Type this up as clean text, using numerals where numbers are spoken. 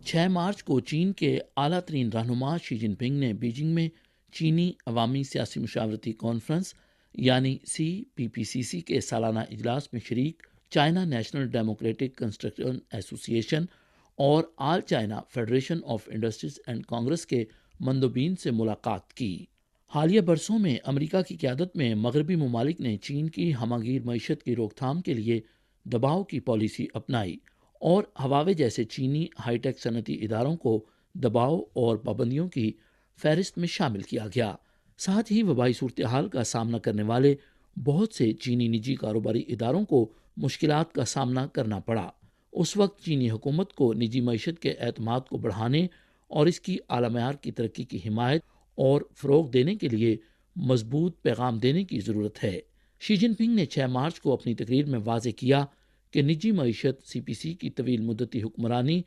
6 مارچ کو چین کے اعلیٰ ترین رہنما شی جن پنگ نے بیجنگ میں چینی عوامی سیاسی مشاورتی کانفرنس یعنی CPPCC کے سالانہ اجلاس میں شریک China national democratic construction association اور all China federation of industries and congress کے مندوبین سے ملاقات کی۔ حالیہ برسوں میں امریکہ کی قیادت میں مغربی ممالک نے چین کی ہمہ گیر معیشت کی روک تھام کے لیے دباؤ کی پالیسی اپنائی اور ہواوے جیسے چینی ہائی ٹیک صنعتی اداروں کو دباؤ اور پابندیوں کی فہرست میں شامل کیا گیا۔ ساتھ ہی وبائی صورتحال کا سامنا کرنے والے بہت سے چینی نجی کاروباری اداروں کو مشکلات کا سامنا کرنا پڑا۔ اس وقت چینی حکومت کو نجی معیشت کے اعتماد کو بڑھانے اور اس کی اعلی معیار کی ترقی کی حمایت اور فروغ دینے کے لیے مضبوط پیغام دینے کی ضرورت ہے۔ شی جن پنگ نے 6 مارچ کو اپنی تقریر میں واضح کیا کہ نجی معیشت CPC کی طویل مدتی حکمرانی